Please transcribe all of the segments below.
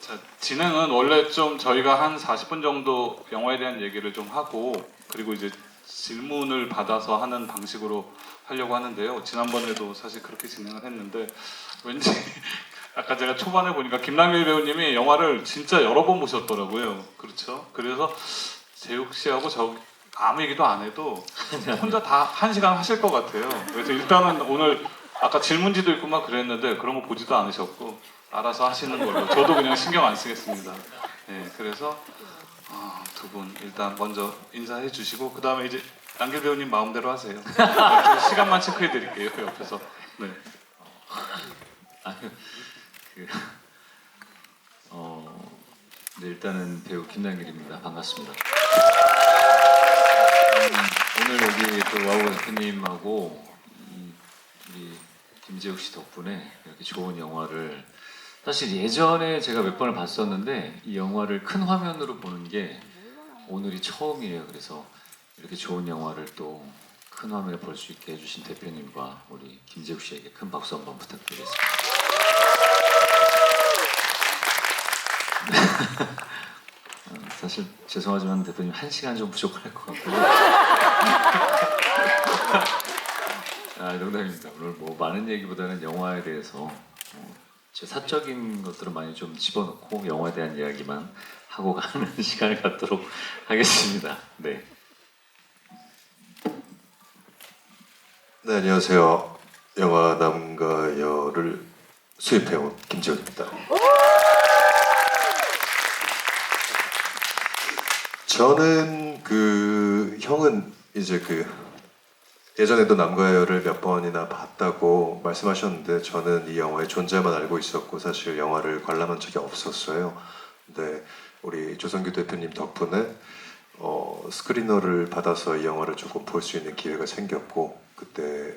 자, 진행은 원래 좀 저희가 한 40분 정도 영화에 대한 얘기를 좀 하고 그리고 이제 질문을 받아서 하는 방식으로 하려고 하는데요. 지난번에도 사실 그렇게 진행을 했는데 왠지 아까 제가 초반에 보니까 김남길 배우님이 영화를 진짜 여러 번 보셨더라고요. 그렇죠? 그래서 재욱 씨하고 저 아무 얘기도 안 해도 혼자 다 1시간 하실 것 같아요. 그래서 일단은 오늘 아까 질문지도 있고 막 그랬는데 그런 거 보지도 않으셨고 알아서 하시는 걸로 저도 그냥 신경 안 쓰겠습니다. 네, 그래서 두 분 일단 먼저 인사해 주시고 그 다음에 이제 남길 배우님 마음대로 하세요. 시간만 체크해 드릴게요 옆에서. 네. 네, 일단은 배우 김남길입니다. 반갑습니다. 오늘 여기 또 와우 대표님하고 우리 김재욱 씨 덕분에 이렇게 좋은 영화를 사실 예전에 제가 몇 번을 봤었는데 이 영화를 큰 화면으로 보는 게 오늘이 처음이에요. 그래서 이렇게 좋은 영화를 또 큰 화면에 볼 수 있게 해주신 대표님과 우리 김재욱 씨에게 큰 박수 한번 부탁드리겠습니다. 사실 죄송하지만 대표님 1시간 좀 부족할 것 같고요. 농담입니다. 오늘 뭐 많은 얘기보다는 영화에 대해서 제 사적인 것들은 많이 좀 집어넣고 영화에 대한 이야기만 하고 가는 시간을 갖도록 하겠습니다. 네. 네, 안녕하세요. 영화 남과 여를 수입해온 김재훈입니다. 저는 형은 이제 예전에도 남과 여를 몇 번이나 봤다고 말씀하셨는데 저는 이 영화의 존재만 알고 있었고 사실 영화를 관람한 적이 없었어요. 근데 우리 조성규 대표님 덕분에 스크리너를 받아서 이 영화를 조금 볼 수 있는 기회가 생겼고 그때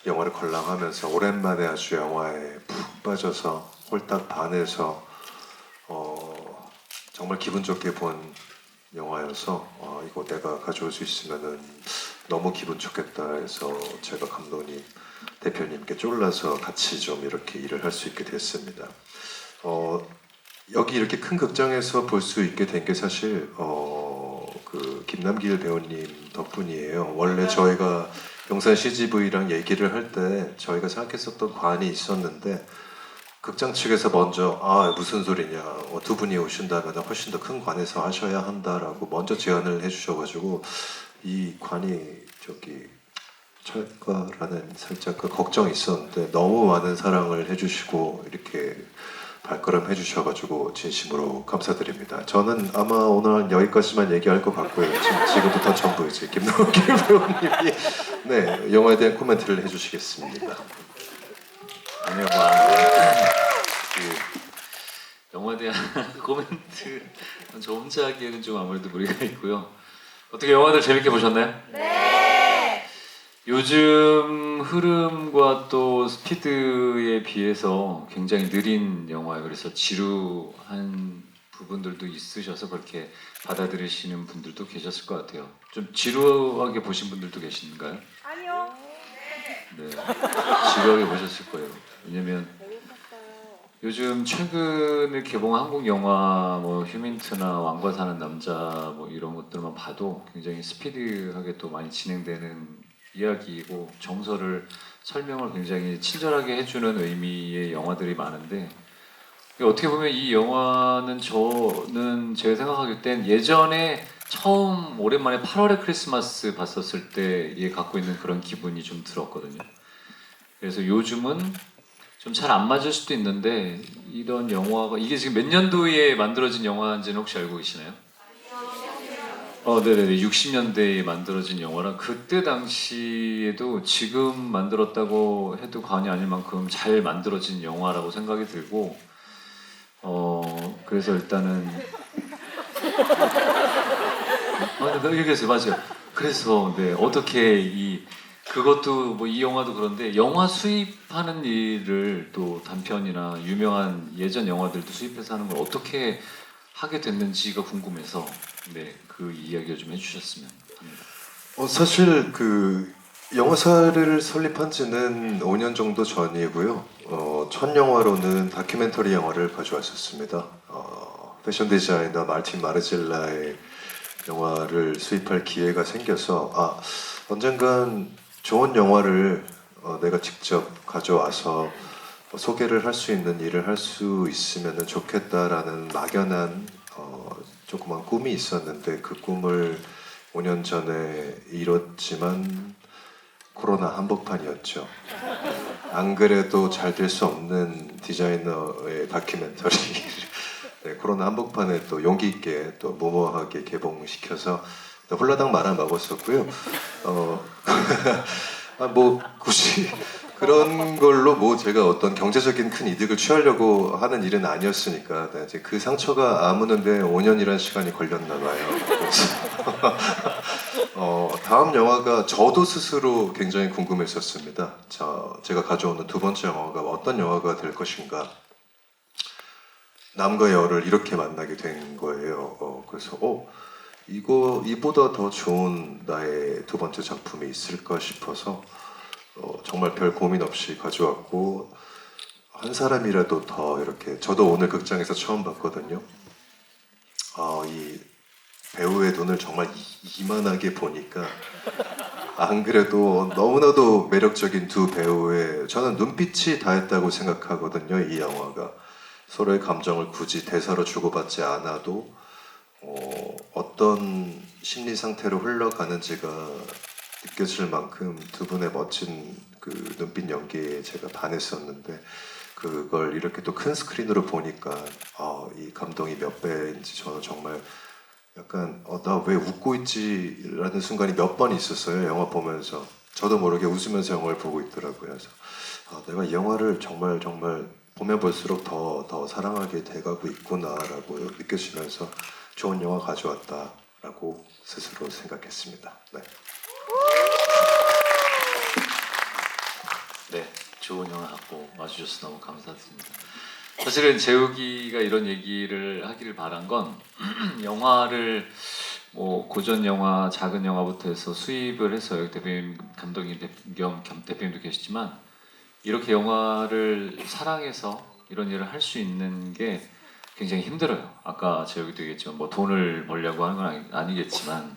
영화를 관람하면서 오랜만에 아주 영화에 푹 빠져서 홀딱 반해서 정말 기분 좋게 본 영화여서 이거 내가 가져올 수 있으면은 너무 기분 좋겠다 해서 제가 감독님 대표님께 쫄라서 같이 좀 이렇게 일을 할 수 있게 됐습니다. 여기 이렇게 큰 극장에서 볼 수 있게 된 게 사실 김남길 배우님 덕분이에요. 원래 저희가 용산 CGV랑 얘기를 할 때 저희가 생각했었던 관이 있었는데 극장 측에서 먼저 무슨 소리냐 두 분이 오신다면 훨씬 더 큰 관에서 하셔야 한다라고 먼저 제안을 해주셔가지고 이 관이 찰까라는 살짝 걱정이 있었는데 너무 많은 사랑을 해주시고 이렇게 발걸음 해주셔가지고 진심으로 감사드립니다. 저는 아마 오늘 여기까지만 얘기할 것 같고요. 지금부터 전부 이제 김남길 배우님이 네 영화에 대한 코멘트를 해주시겠습니다. 아니요, 영화에 대한 코멘트 저 혼자 하기에는 좀 아무래도 무리가 있고요. 어떻게 영화들 재밌게 보셨나요? 네. 요즘 흐름과 또 스피드에 비해서 굉장히 느린 영화예요. 그래서 지루한 부분들도 있으셔서 그렇게 받아들이시는 분들도 계셨을 것 같아요. 좀 지루하게 보신 분들도 계신가요? 아니요. 네, 지루하게 보셨을 거예요. 왜냐면 요즘 최근에 개봉한 한국 영화 뭐 휴민트나 왕과 사는 남자 뭐 이런 것들만 봐도 굉장히 스피드하게 또 많이 진행되는 이야기이고 정서를 설명을 굉장히 친절하게 해주는 의미의 영화들이 많은데 어떻게 보면 이 영화는 저는 제가 생각하길 땐 예전에 처음 오랜만에 8월의 크리스마스 봤었을 때에 갖고 있는 그런 기분이 좀 들었거든요. 그래서 요즘은 좀 잘 안 맞을 수도 있는데 이런 영화가 이게 지금 몇 년도에 만들어진 영화인지는 혹시 알고 계시나요? 네네네 60년대에 만들어진 영화라 그때 당시에도 지금 만들었다고 해도 과언이 아닐 만큼 잘 만들어진 영화라고 생각이 들고 그래서 일단은 얘기했어요. 맞아요. 그래서 네 어떻게 그것도 뭐 이 영화도 그런데 영화 수입하는 일을 또 단편이나 유명한 예전 영화들도 수입해서 하는 걸 어떻게 하게 됐는지가 궁금해서 네, 그 이야기를 좀 해주셨으면 합니다. 사실 그 영화사를 설립한 지는 5년 정도 전이고요. 첫 영화로는 다큐멘터리 영화를 가져왔었습니다. 패션 디자이너 마르틴 마르젤라의 영화를 수입할 기회가 생겨서 언젠간 좋은 영화를 내가 직접 가져와서 소개를 할 수 있는 일을 할 수 있으면 좋겠다라는 막연한 조그만 꿈이 있었는데 그 꿈을 5년 전에 이뤘지만 코로나 한복판이었죠. 안 그래도 잘 될 수 없는 디자이너의 다큐멘터리 네, 코로나 한복판에 또 용기 있게 또 무모하게 개봉시켜서 또 홀라당 말아 먹었었고요. 뭐 굳이 그런 걸로 뭐 제가 어떤 경제적인 큰 이득을 취하려고 하는 일은 아니었으니까 네, 이제 그 상처가 아무는데 5년이란 시간이 걸렸나 봐요. 그래서 다음 영화가 저도 스스로 굉장히 궁금했었습니다. 제가 가져오는 두 번째 영화가 어떤 영화가 될 것인가. 남과 여를 이렇게 만나게 된 거예요. 그래서 이보다 더 좋은 나의 두 번째 작품이 있을까 싶어서 정말 별 고민 없이 가져왔고 한 사람이라도 더 이렇게 저도 오늘 극장에서 처음 봤거든요. 이 배우의 눈을 정말 이만하게 보니까 안 그래도 너무나도 매력적인 두 배우의 저는 눈빛이 다 했다고 생각하거든요. 이 영화가 서로의 감정을 굳이 대사로 주고받지 않아도 어떤 심리 상태로 흘러가는지가 느껴질 만큼 두 분의 멋진 그 눈빛 연기에 제가 반했었는데 그걸 이렇게 또 큰 스크린으로 보니까 이 감동이 몇 배인지 저는 정말 약간 나 왜 웃고 있지라는 순간이 몇 번 있었어요. 영화 보면서 저도 모르게 웃으면서 영화를 보고 있더라고요. 그래서 내가 이 영화를 정말 보면 볼수록 더 사랑하게 돼가고 있구나라고 느껴지면서 좋은 영화 가져왔다라고 스스로 생각했습니다. 네. 네, 좋은 영화 갖고 와주셔서 너무 감사드립니다. 사실은 재욱이가 이런 얘기를 하기를 바란 건 영화를 뭐 고전 영화, 작은 영화부터 해서 수입을 해서 여기 대표님 감독님 겸 대표님도 계시지만 이렇게 영화를 사랑해서 이런 일을 할 수 있는 게 굉장히 힘들어요. 아까 재욱이도 얘기했지만 뭐 돈을 벌려고 하는 건 아니겠지만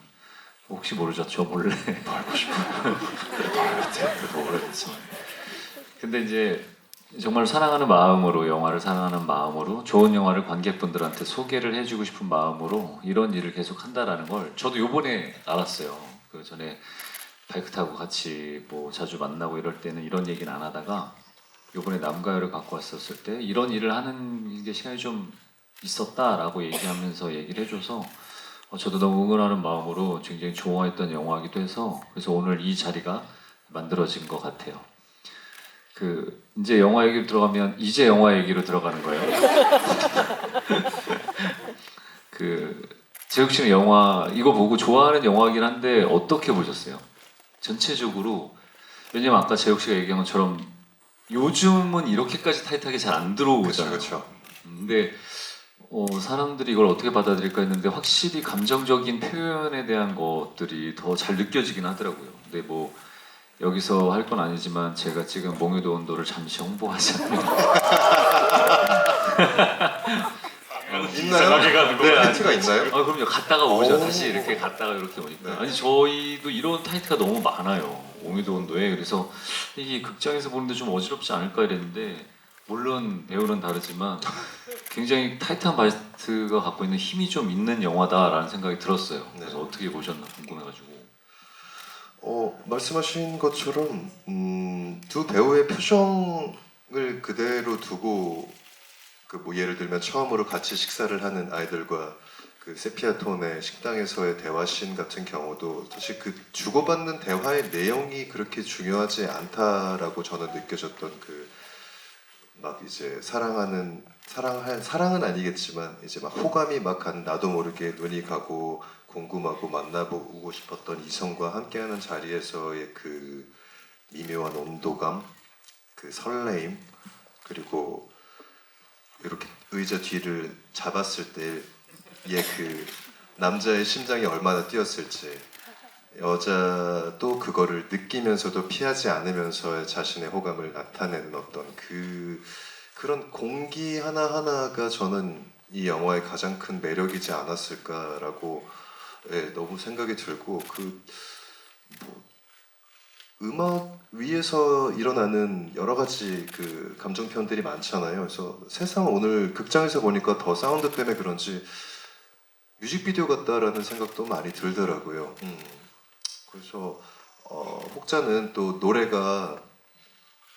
혹시 모르죠. 저 몰래 벌고 싶어요. 모르겠지만 근데 이제 정말 사랑하는 마음으로 영화를 사랑하는 마음으로 좋은 영화를 관객분들한테 소개를 해주고 싶은 마음으로 이런 일을 계속 한다라는 걸 저도 요번에 알았어요. 그 전에 바이크 타고 같이 뭐 자주 만나고 이럴 때는 이런 얘기는 안 하다가 요번에 남가요를 갖고 왔었을 때 이런 일을 하는 게 시간이 좀 있었다라고 얘기하면서 얘기를 해줘서 저도 너무 응원하는 마음으로 굉장히 좋아했던 영화이기도 해서 그래서 오늘 이 자리가 만들어진 것 같아요. 그 이제 영화 얘기로 들어가면 이제 영화 얘기로 들어가는 거예요. 그 재욱 씨는 영화 이거 보고 좋아하는 영화이긴 한데 어떻게 보셨어요? 전체적으로 왜냐면 아까 재욱 씨가 얘기한 것처럼 요즘은 이렇게까지 타이트하게 잘 안 들어오잖아요. 그렇죠. 근데 사람들이 이걸 어떻게 받아들일까 했는데 확실히 감정적인 표현에 대한 것들이 더 잘 느껴지긴 하더라고요. 근데 뭐 여기서 할 건 아니지만 제가 지금 몽유도 온도를 잠시 홍보하자면 있나요? 네, 타이트가 있나요? 그럼요. 갔다가 오죠. 오. 다시 이렇게 갔다가 이렇게 오니까. 네. 아니 저희도 이런 타이트가 너무 많아요. 몽유도 온도에. 그래서 이게 극장에서 보는데 좀 어지럽지 않을까 이랬는데 물론 배우는 다르지만 굉장히 타이트한 바이트가 갖고 있는 힘이 좀 있는 영화다라는 생각이 들었어요. 그래서 어떻게 보셨나 궁금해가지고. 말씀하신 것처럼 두 배우의 표정을 그대로 두고 그 뭐 예를 들면 처음으로 같이 식사를 하는 아이들과 그 세피아 톤의 식당에서의 대화씬 같은 경우도 사실 그 주고받는 대화의 내용이 그렇게 중요하지 않다라고 저는 느껴졌던 그 막 이제 사랑은 아니겠지만 이제 막 호감이 막 간 나도 모르게 눈이 가고 궁금하고 만나보고 싶었던 이성과 함께하는 자리에서의 그 미묘한 온도감, 그 설레임, 그리고 이렇게 의자 뒤를 잡았을 때 그 남자의 심장이 얼마나 뛰었을지 여자도 그거를 느끼면서도 피하지 않으면서 자신의 호감을 나타내는 어떤 그런 공기 하나하나가 저는 이 영화의 가장 큰 매력이지 않았을까라고 너무 생각이 들고 음악 위에서 일어나는 여러 가지 그 감정 표현들이 많잖아요. 그래서 세상 오늘 극장에서 보니까 더 사운드 때문에 그런지 뮤직비디오 같다라는 생각도 많이 들더라고요. 그래서 혹자는 또 노래가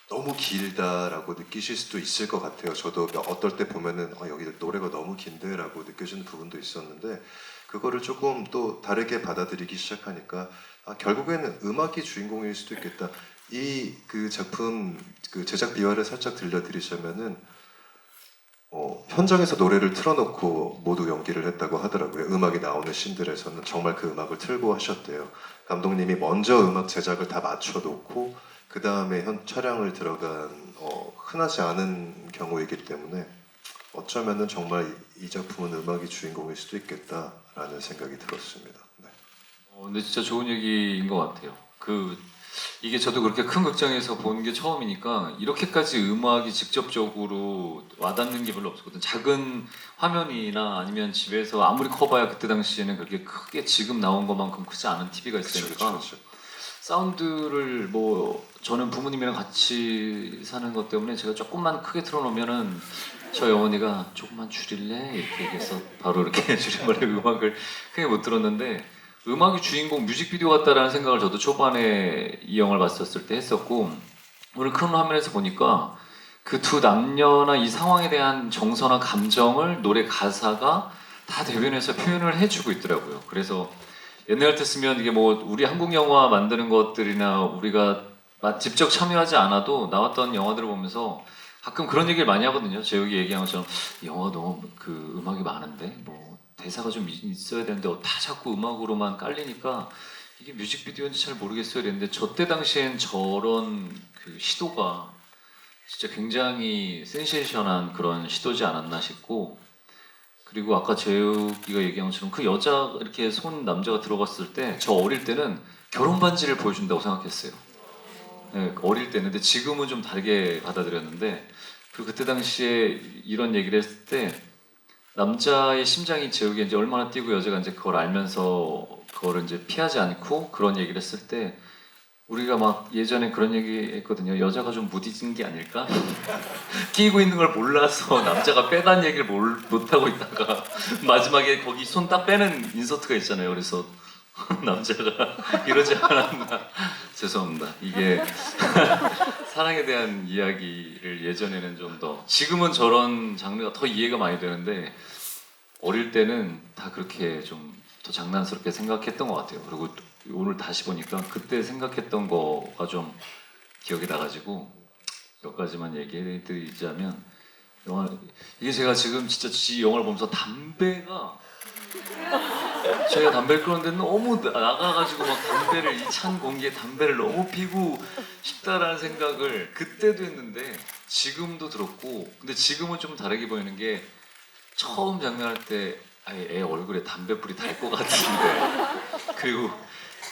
너무 길다라고 느끼실 수도 있을 것 같아요. 저도 어떨 때 보면은 여기 노래가 너무 긴데라고 느껴지는 부분도 있었는데 그거를 조금 또 다르게 받아들이기 시작하니까 결국에는 음악이 주인공일 수도 있겠다. 이 그 작품 그 제작 비화를 살짝 들려드리자면은 현장에서 노래를 틀어놓고 모두 연기를 했다고 하더라고요. 음악이 나오는 씬들에서는 정말 그 음악을 틀고 하셨대요. 감독님이 먼저 음악 제작을 다 맞춰놓고 그 다음에 촬영을 들어간 흔하지 않은 경우이기 때문에 어쩌면은 정말 이 작품은 음악이 주인공일 수도 있겠다라는 생각이 들었습니다. 네. 근데 진짜 좋은 얘기인 것 같아요. 이게 저도 그렇게 큰 극장에서 본 게 처음이니까 이렇게까지 음악이 직접적으로 와닿는 게 별로 없었거든. 작은 화면이나 아니면 집에서 아무리 커봐야 그때 당시에는 그렇게 크게 지금 나온 것만큼 크지 않은 TV가 있으니까 그렇죠. 사운드를 뭐 저는 부모님이랑 같이 사는 것 때문에 제가 조금만 크게 틀어놓으면은 저희 어머니가 조금만 줄일래? 이렇게 얘기해서 바로 이렇게 줄임말에 음악을 크게 못 들었는데 음악이 주인공 뮤직비디오 같다라는 생각을 저도 초반에 이 영화를 봤었을 때 했었고 오늘 큰 화면에서 보니까 그 두 남녀나 이 상황에 대한 정서나 감정을 노래 가사가 다 대변해서 표현을 해주고 있더라고요. 그래서 옛날 같았으면 이게 뭐 우리 한국 영화 만드는 것들이나 우리가 직접 참여하지 않아도 나왔던 영화들을 보면서 가끔 그런 얘기를 많이 하거든요. 제육이 얘기한 것처럼 이 영화 너무 그 음악이 많은데 뭐 대사가 좀 있어야 되는데 다 자꾸 음악으로만 깔리니까 이게 뮤직비디오인지 잘 모르겠어요. 그랬는데 저 때 당시엔 저런 그 시도가 진짜 굉장히 센세이션한 그런 시도지 않았나 싶고 그리고 아까 재욱이가 얘기한 것처럼 그 여자 이렇게 손 남자가 들어갔을 때 저 어릴 때는 결혼 반지를 보여준다고 생각했어요. 네, 어릴 때는. 근데 지금은 좀 다르게 받아들였는데 그리고 그때 당시에 이런 얘기를 했을 때 남자의 심장이 재욱이 이제 얼마나 뛰고 여자가 이제 그걸 알면서 그거를 이제 피하지 않고 그런 얘기를 했을 때 우리가 막 예전에 그런 얘기 했거든요. 여자가 좀 무디진 게 아닐까? 끼고 있는 걸 몰라서 남자가 빼단 얘기를 못하고 있다가 마지막에 거기 손 딱 빼는 인서트가 있잖아요. 그래서 남자가 이러지 않았나. 죄송합니다. 이게 사랑에 대한 이야기를 예전에는 좀 더 지금은 저런 장르가 더 이해가 많이 되는데 어릴 때는 다 그렇게 좀 더 장난스럽게 생각했던 것 같아요. 그리고 오늘 다시 보니까 그때 생각했던 거가 좀 기억이 나가지고 몇 가지만 얘기해 드리자면 이게 제가 지금 진짜 이 영화를 보면서 담배가 제가 담배를 끊었는데 너무 나가가지고 막 담배를 이 찬 공기에 담배를 너무 피고 싶다라는 생각을 그때도 했는데 지금도 들었고 근데 지금은 좀 다르게 보이는 게 처음 장난할 때 애 얼굴에 담배불이 달 것 같은데 그리고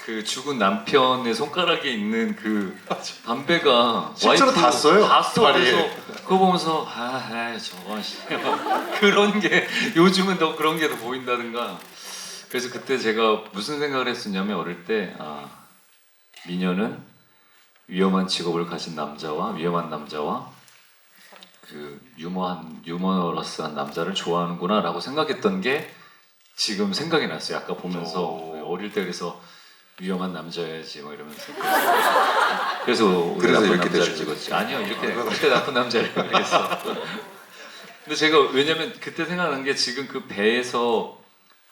그 죽은 남편의 손가락에 있는 그 담배가 실제로 와이프 닿았어요, 닿았어. 다리에. 그래서 그거 보면서 저거 그런 게 요즘은 더 그런 게 더 보인다든가. 그래서 그때 제가 무슨 생각을 했었냐면 어릴 때 미녀는 위험한 직업을 가진 남자와 위험한 남자와 그 유머러스한 남자를 좋아하는구나라고 생각했던 게 지금 생각이 났어요. 아까 보면서 어릴 때 그래서 위험한 남자야지 뭐 이러면서 그래서 우리 그래서 나쁜 이렇게 남자를 되신 찍었지. 아니요 그때 나쁜 남자를 그랬어. 근데 제가 왜냐면 그때 생각난 게 지금 그 배에서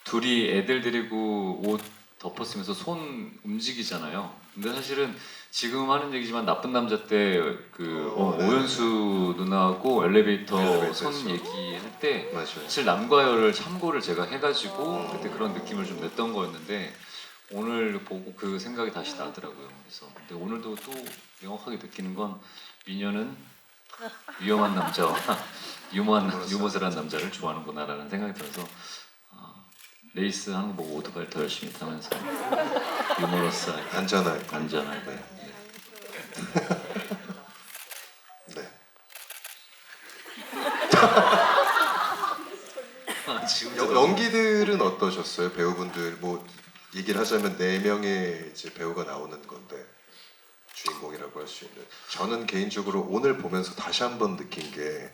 둘이 애들 데리고 옷 덮어쓰면서 손 움직이잖아요. 근데 사실은 지금 하는 얘기지만 나쁜 남자 때 그 오연수 누나하고 엘리베이터 손 엘리베이터에서. 얘기할 때 맞아요. 사실 남과 여를 참고를 제가 해가지고 그때 그런 느낌을 좀 냈던 거였는데 오늘 보고 그 생각이 다시 나더라고요. 그래서 근데 오늘도 또 명확하게 느끼는 건 미녀는 위험한 남자와 유머스러운 남자를 좋아하는구나라는 생각이 들어서 레이스 하는 거 보고 오토바이 더 열심히 타면서 유머러스하게 안전하게. 안전하게. 네. 네. 지금 연기들은 어떠셨어요? 배우분들 뭐 얘기를 하자면 4명의 이제 배우가 나오는 건데 주인공이라고 할 수 있는. 저는 개인적으로 오늘 보면서 다시 한번 느낀 게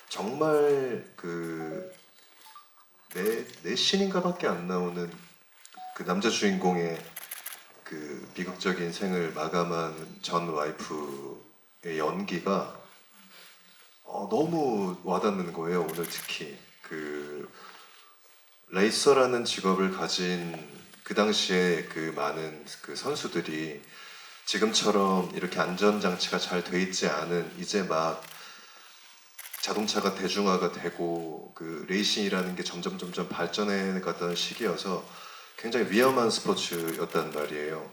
정말 네 신인가밖에 안 나오는 그 남자 주인공의 그 비극적인 생을 마감한 전 와이프의 연기가 너무 와닿는 거예요. 오늘 특히 그 레이서라는 직업을 가진 그 당시에 그 많은 그 선수들이 지금처럼 이렇게 안전장치가 잘 돼 있지 않은 이제 막 자동차가 대중화가 되고 그 레이싱이라는 게 점점 발전해 가던 시기여서 굉장히 위험한 스포츠였단 말이에요.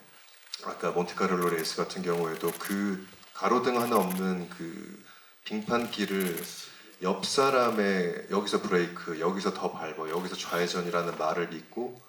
아까 몬테카를로 레이스 같은 경우에도 그 가로등 하나 없는 그 빙판길을 옆 사람의 여기서 브레이크, 여기서 더 밟아, 여기서 좌회전이라는 말을 믿고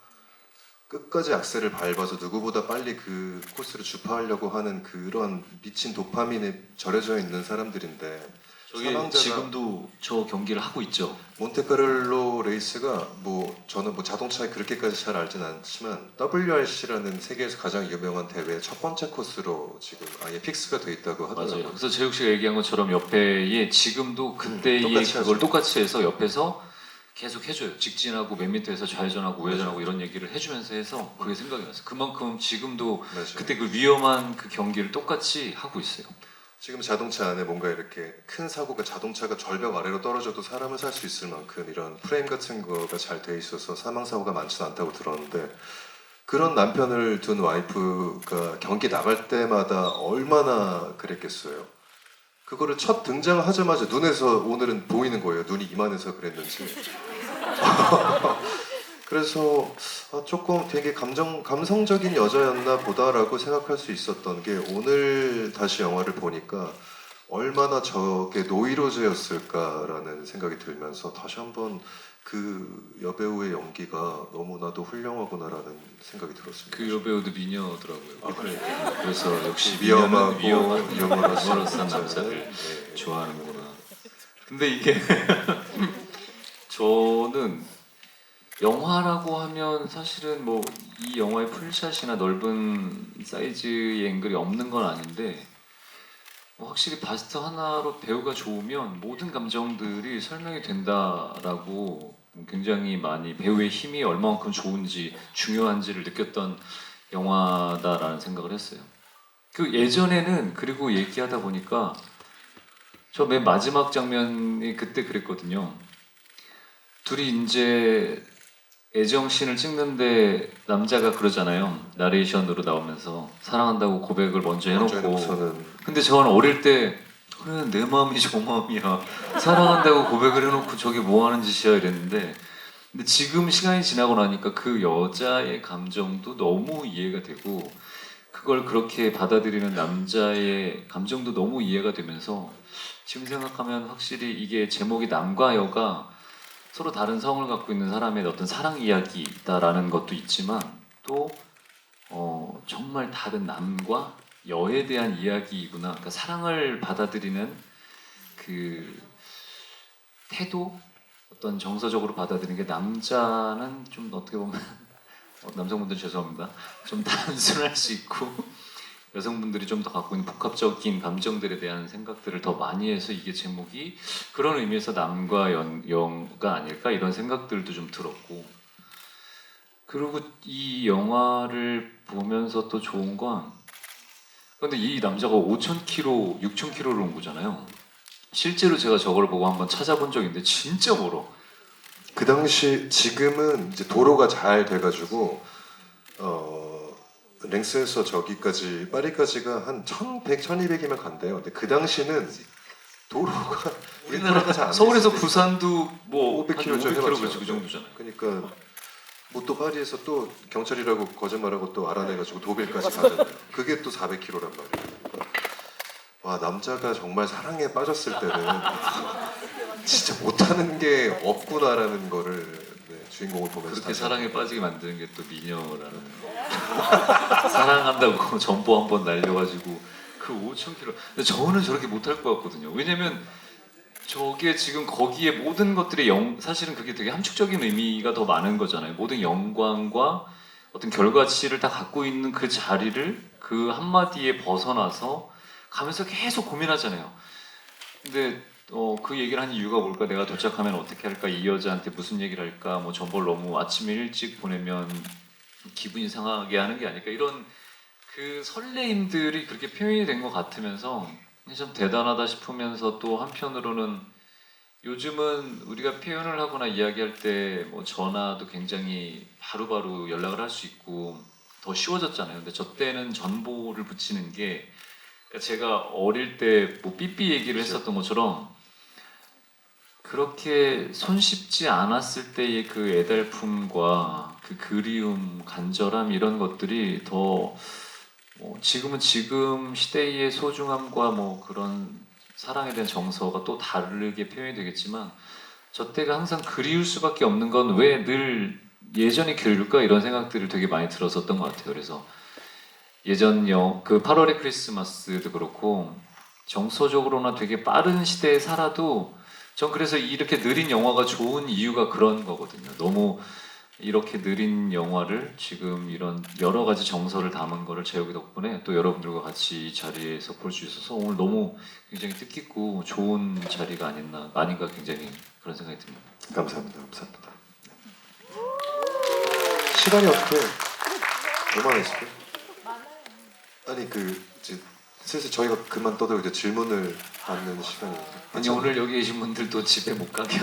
끝까지 악셀을 밟아서 누구보다 빨리 그 코스를 주파하려고 하는 그런 미친 도파민에 절여져 있는 사람들인데 저기 사망자가 지금도 저 경기를 하고 있죠. 몬테카를로 레이스가 뭐 저는 뭐 자동차에 그렇게까지 잘 알진 않지만 WRC라는 세계에서 가장 유명한 대회 첫 번째 코스로 지금 아예 픽스가 돼 있다고 하더라고요. 맞아요. 그래서 재욱 씨가 얘기한 것처럼 옆에에 지금도 그때의 똑같이 그걸 하죠. 똑같이 해서 옆에서 계속 해줘요. 직진하고 몇 미터에서 좌회전하고 우회전하고 이런 얘기를 해주면서 해서 그게 생각이 났어요. 그만큼 지금도 맞아요. 그때 그 위험한 그 경기를 똑같이 하고 있어요. 지금 자동차 안에 뭔가 이렇게 큰 사고가 자동차가 절벽 아래로 떨어져도 사람을 살 수 있을 만큼 이런 프레임 같은 거가 잘 돼 있어서 사망 사고가 많지는 않다고 들었는데 그런 남편을 둔 와이프가 경기 나갈 때마다 얼마나 그랬겠어요. 그거를 첫 등장하자마자 눈에서 오늘은 보이는 거예요. 눈이 이만해서 그랬는지. 그래서 조금 되게 감성적인 여자였나 보다라고 생각할 수 있었던 게 오늘 다시 영화를 보니까 얼마나 저게 노이로제였을까라는 생각이 들면서 다시 한번 그 여배우의 연기가 너무나도 훌륭하구나라는 생각이 들었습니다. 그 여배우도 미녀더라고요. 그래. 그래서 역시 위험하고 미녀는 유머러스한 유머러스한 남자를, 남자를 네. 좋아하는구나. 근데 이게 저는 영화라고 하면 사실은 뭐 이 영화의 풀샷이나 넓은 사이즈의 앵글이 없는 건 아닌데 확실히 바스트 하나로 배우가 좋으면 모든 감정들이 설명이 된다라고 굉장히 많이 배우의 힘이 얼마만큼 좋은지 중요한지를 느꼈던 영화다라는 생각을 했어요. 그 예전에는 그리고 얘기하다 보니까 저 맨 마지막 장면이 그때 그랬거든요. 둘이 이제 애정씬을 찍는데 남자가 그러잖아요. 나레이션으로 나오면서 사랑한다고 고백을 먼저 해놓고 해놓고서는 근데 저는 어릴 때 그래 내 마음이 저 마음이야 사랑한다고 고백을 해놓고 저게 뭐 하는 짓이야 이랬는데 근데 지금 시간이 지나고 나니까 그 여자의 감정도 너무 이해가 되고 그걸 그렇게 받아들이는 남자의 감정도 너무 이해가 되면서 지금 생각하면 확실히 이게 제목이 남과 여가 서로 다른 성을 갖고 있는 사람의 어떤 사랑 이야기다라는 것도 있지만 또 정말 다른 남과 여에 대한 이야기이구나. 그러니까 사랑을 받아들이는 그 태도, 어떤 정서적으로 받아들이는 게 남자는 좀 어떻게 보면 남성분들 죄송합니다. 좀 단순할 수 있고 여성분들이 좀 더 갖고 있는 복합적인 감정들에 대한 생각들을 더 많이 해서 이게 제목이 그런 의미에서 남과 여가 아닐까 이런 생각들도 좀 들었고 그리고 이 영화를 보면서 또 좋은 건 근데 이 남자가 5,000km, 6,000km를 온 거잖아요. 실제로 제가 저걸 보고 한번 찾아본 적이 있는데 진짜 멀어. 그 당시 지금은 이제 도로가 잘 돼가지고 랭스에서 저기까지 파리까지가 한 1,100, 1,200이면 간대요. 근데 그 당시는 도로가 우리나라 잘안 서울에서 됐을 부산도 뭐 500km 500km 해봤죠. 그렇지 그 정도잖아요. 그러니까 뭐 또 파리에서 또 경찰이라고 거짓말하고 또 알아내가지고 도빌까지 가잖아요. 그게 또 400km란 말이에요. 와 남자가 정말 사랑에 빠졌을 때는 진짜 못하는 게 없구나라는 거를 네, 주인공을 보면서 그렇게 다시 사랑에 빠지게 만드는 게 또 미녀라는 사랑한다고 전보 한번 날려가지고 그 5,000km. 근데 저는 저렇게 못할 것 같거든요. 왜냐면 저게 지금 거기에 모든 것들이 사실은 그게 되게 함축적인 의미가 더 많은 거잖아요. 모든 영광과 어떤 결과치를 다 갖고 있는 그 자리를 그 한마디에 벗어나서 가면서 계속 고민하잖아요. 근데 그 얘기를 한 이유가 뭘까? 내가 도착하면 어떻게 할까? 이 여자한테 무슨 얘기를 할까? 뭐 전보를 너무 아침에 일찍 보내면 기분이 상하게 하는 게 아닐까? 이런 그 설레임들이 그렇게 표현이 된 것 같으면서 좀 대단하다 싶으면서 또 한편으로는 요즘은 우리가 표현을 하거나 이야기할 때 뭐 전화도 굉장히 바로바로 연락을 할 수 있고 더 쉬워졌잖아요. 근데 저 때는 전보를 붙이는 게 그러니까 제가 어릴 때 뭐 삐삐 얘기를 했었던 것처럼 그렇게 손쉽지 않았을 때의 그 애달픔과 그 그리움, 간절함 이런 것들이 더 지금은 지금 시대의 소중함과 뭐 그런 사랑에 대한 정서가 또 다르게 표현이 되겠지만 저 때가 항상 그리울 수밖에 없는 건 왜 늘 예전이 그리울까 이런 생각들을 되게 많이 들었었던 것 같아요. 그래서 예전 그 8월의 크리스마스도 그렇고 정서적으로나 되게 빠른 시대에 살아도 전 그래서 이렇게 느린 영화가 좋은 이유가 그런 거거든요. 너무 이렇게 느린 영화를 지금 이런 여러 가지 정서를 담은 거를 재욱이 덕분에 또 여러분들과 같이 이 자리에서 볼 수 있어서 오늘 너무 굉장히 뜻깊고 좋은 자리가 아닌가 굉장히 그런 생각이 듭니다. 감사합니다. 감사합니다. 시간이 어떻게 얼마나 있을까요? 아니 그 이제 슬슬 저희가 그만 떠들고 이제 질문을 받는 시간이. 아니 오늘 여기 계신 분들도 집에 못 가게